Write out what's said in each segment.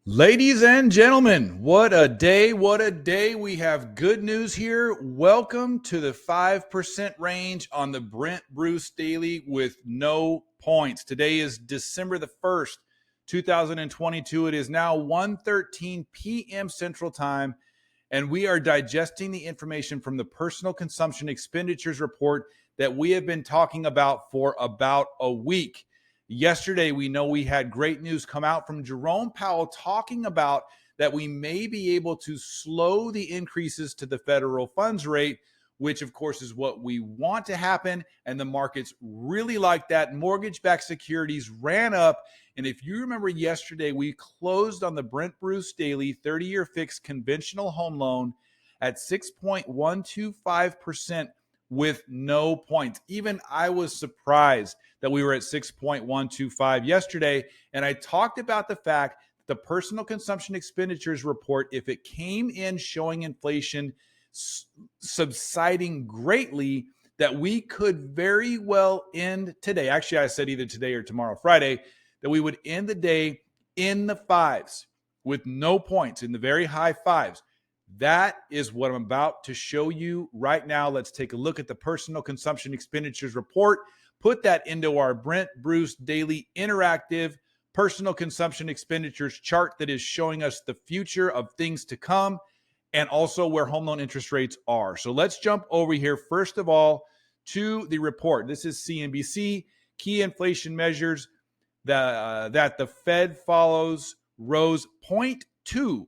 Ladies and gentlemen, what a day, what a day. We have good news here. Welcome to the 5% range on the Brent Bruce Daily with no points. Today is December the 1st, 2022. It is now 1:13 p.m. Central Time, and we are digesting the information from the Personal Consumption Expenditures Report that we have been talking about for about a week. Yesterday, we know we had great news come out from Jerome Powell talking about that we may be able to slow the increases to the federal funds rate, which of course is what we want to happen. And the markets really like that. Mortgage-backed securities ran up. And if you remember yesterday, we closed on the Brent Bruce Daily 30-year fixed conventional home loan at 6.125% with no points. Even I was surprised that we were at 6.125 yesterday. And I talked about the fact that the personal consumption expenditures report, if it came in showing inflation subsiding greatly, that we could very well end today. Actually, I said either today or tomorrow, Friday, that we would end the day in the fives with no points, in the very high fives. That is what I'm about to show you right now. Let's take a look at the personal consumption expenditures report. Put that into our Brent Bruce Daily Interactive Personal Consumption Expenditures chart that is showing us the future of things to come and also where home loan interest rates are. So let's jump over here, first of all, to the report. This is CNBC. Key inflation measures that the Fed follows rose 0.2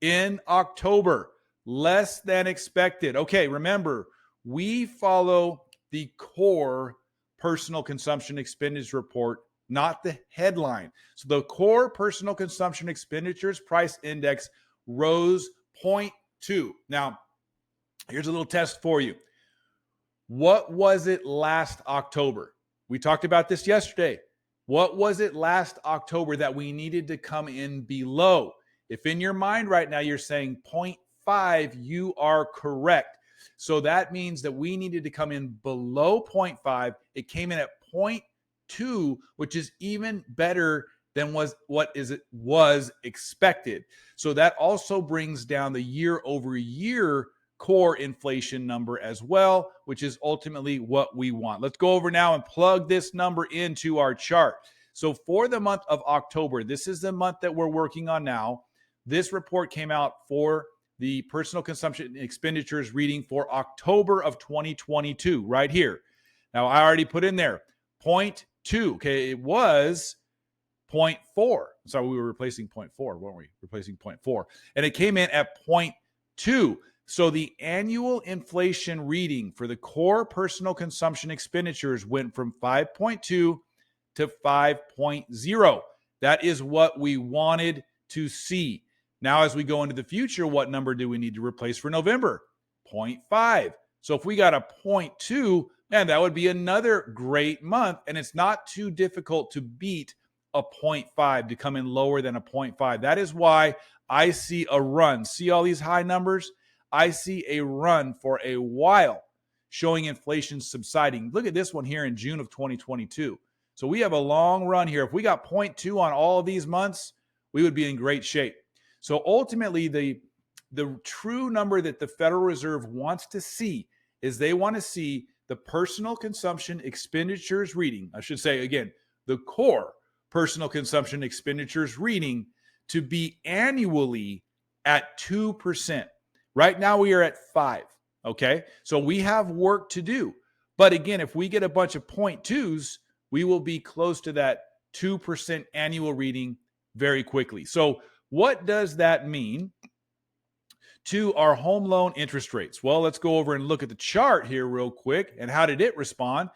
in October, less than expected. Okay, remember, we follow the core personal consumption expenditures report, not the headline. So the core personal consumption expenditures price index rose 0.2. Now, here's a little test for you. What was it last October? We talked about this yesterday. What was it last October that we needed to come in below? If in your mind right now you're saying 0.5, you are correct. So that means that we needed to come in below 0.5. It came in at 0.2, which is even better than was expected. So that also brings down the year over year core inflation number as well, which is ultimately what we want. Let's go over now and plug this number into our chart. So for the month of October, this is the month that we're working on now. This report came out for the personal consumption expenditures reading for October of 2022, right here. Now, I already put in there 0.2. Okay, it was 0.4. Sorry, we were replacing 0.4, weren't we? Replacing 0.4. And it came in at 0.2. So the annual inflation reading for the core personal consumption expenditures went from 5.2 to 5.0. That is what we wanted to see. Now, as we go into the future, what number do we need to replace for November? 0.5. So if we got a 0.2, man, that would be another great month. And it's not too difficult to beat a 0.5, to come in lower than a 0.5. That is why I see a run. See all these high numbers? I see a run for a while showing inflation subsiding. Look at this one here in June of 2022. So we have a long run here. If we got 0.2 on all of these months, we would be in great shape. So ultimately, the true number that the Federal Reserve wants to see is they want to see the personal consumption expenditures reading. I should say, again, the core personal consumption expenditures reading to be annually at 2%. Right now, we are at 5. Okay, so we have work to do. But again, if we get a bunch of 0.2s, we will be close to that 2% annual reading very quickly. So what does that mean to our home loan interest rates? Well, let's go over and look at the chart here real quick. And how did it respond?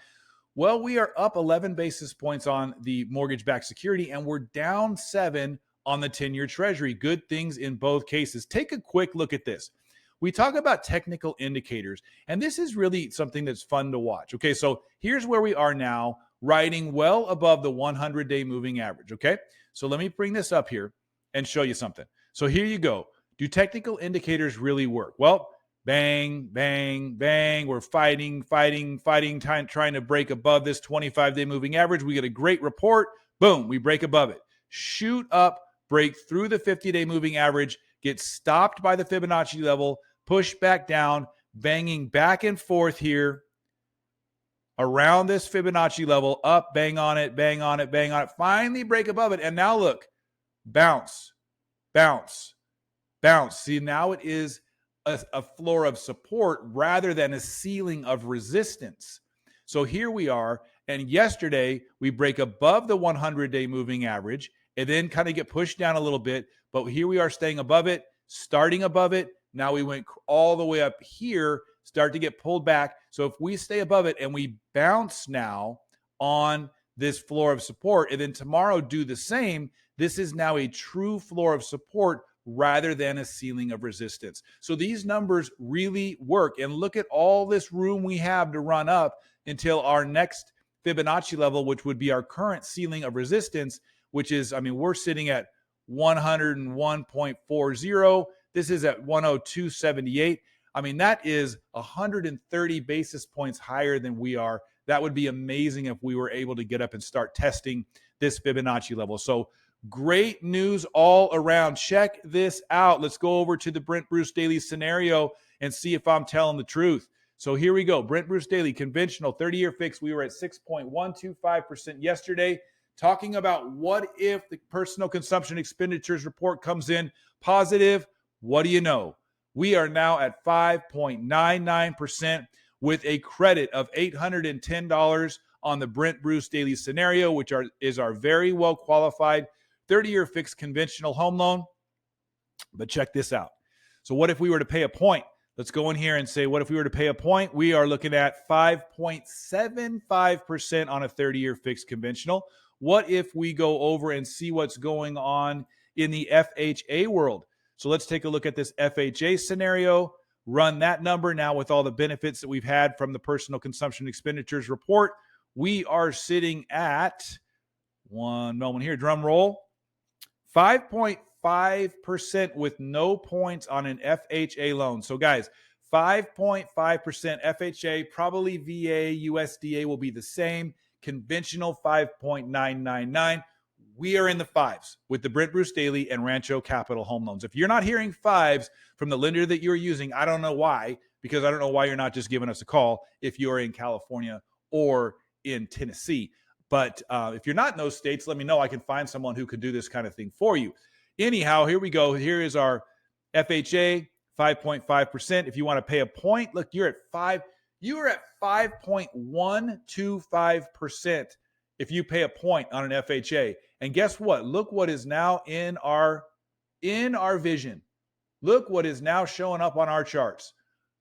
Well, we are up 11 basis points on the mortgage-backed security, and we're down 7 on the 10-year Treasury. Good things in both cases. Take a quick look at this. We talk about technical indicators, and this is really something that's fun to watch. Okay, so here's where we are now, riding well above the 100-day moving average. Okay, so let me bring this up here and show you something. So here you go. Do technical indicators really work? Well, bang, bang, bang. We're fighting, trying to break above this 25-day moving average. We get a great report. Boom, we break above it. Shoot up break through the 50-day moving average, get stopped by the Fibonacci level, push back down, banging back and forth here around this Fibonacci level, up, bang on it, bang on it, bang on it, finally break above it. And now look, bounce, bounce, bounce. See, now it is a floor of support rather than a ceiling of resistance. So here we are. And yesterday, we break above the 100-day moving average and then kind of get pushed down a little bit. But here we are staying above it, starting above it. Now we went all the way up here, start to get pulled back. So if we stay above it and we bounce now on this floor of support and then tomorrow do the same, this is now a true floor of support rather than a ceiling of resistance. So these numbers really work. And look at all this room we have to run up until our next Fibonacci level, which would be our current ceiling of resistance, which is, I mean, we're sitting at 101.40. This is at 102.78. I mean, that is 130 basis points higher than we are. That would be amazing if we were able to get up and start testing this Fibonacci level. So great news all around. Check this out. Let's go over to the Brent Bruce Daily scenario and see if I'm telling the truth. So here we go. Brent Bruce Daily, conventional 30-year fix. We were at 6.125% yesterday. Talking about what if the personal consumption expenditures report comes in positive. What do you know? We are now at 5.99% with a credit of $810 on the Brent Bruce Daily scenario, which is our very well qualified 30-year fixed conventional home loan. But check this out. So what if we were to pay a point? Let's go in here and say, what if we were to pay a point? We are looking at 5.75% on a 30-year fixed conventional. What if we go over and see what's going on in the FHA world? So let's take a look at this FHA scenario, run that number now with all the benefits that we've had from the personal consumption expenditures report. We are sitting at, one moment here, drum roll, 5.5% with no points on an FHA loan. So guys, 5.5% FHA, probably VA, USDA will be the same. Conventional 5.999. We are in the fives with the Brent Bruce Daily and Rancho Capital home loans. If you're not hearing fives from the lender that you're using, I don't know why, because I don't know why you're not just giving us a call if you're in California or in Tennessee. But if you're not in those states, let me know. I can find someone who could do this kind of thing for you. Anyhow, here we go. Here is our FHA, 5.5%. If you want to pay a point, look, you're at 5. You are at 5.125% if you pay a point on an FHA. And guess what? Look what is now in our vision. Look what is now showing up on our charts.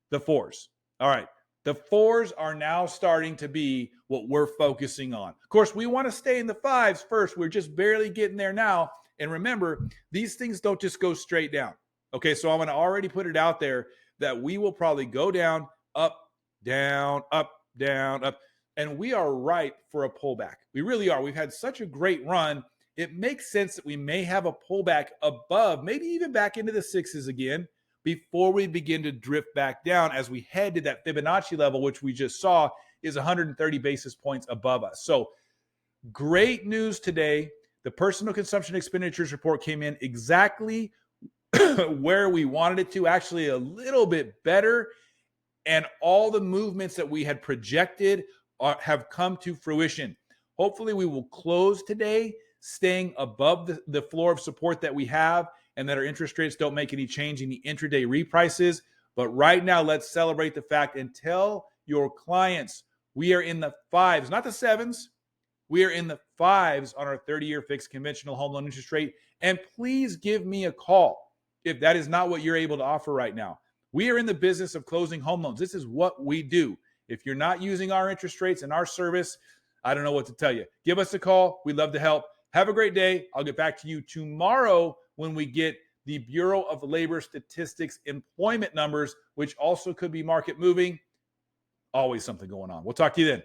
The fours. All right. The fours are now starting to be what we're focusing on. Of course, we want to stay in the fives first. We're just barely getting there now. And remember, these things don't just go straight down. Okay, so I'm going to already put it out there that we will probably go down, up, down, up, down, up. And we are ripe for a pullback. We really are. We've had such a great run. It makes sense that we may have a pullback above, maybe even back into the sixes again, before we begin to drift back down as we head to that Fibonacci level, which we just saw is 130 basis points above us. So great news today. The personal consumption expenditures report came in exactly where we wanted it to, actually a little bit better. And all the movements that we had projected have come to fruition. Hopefully we will close today staying above the floor of support that we have, and that our interest rates don't make any change in the intraday reprices. But right now, let's celebrate the fact and tell your clients we are in the fives, not the sevens. We are in the fives on our 30-year fixed conventional home loan interest rate. And please give me a call if that is not what you're able to offer right now. We are in the business of closing home loans. This is what we do. If you're not using our interest rates and our service, I don't know what to tell you. Give us a call. We'd love to help. Have a great day. I'll get back to you tomorrow when we get the Bureau of Labor Statistics employment numbers, which also could be market moving. Always something going on. We'll talk to you then.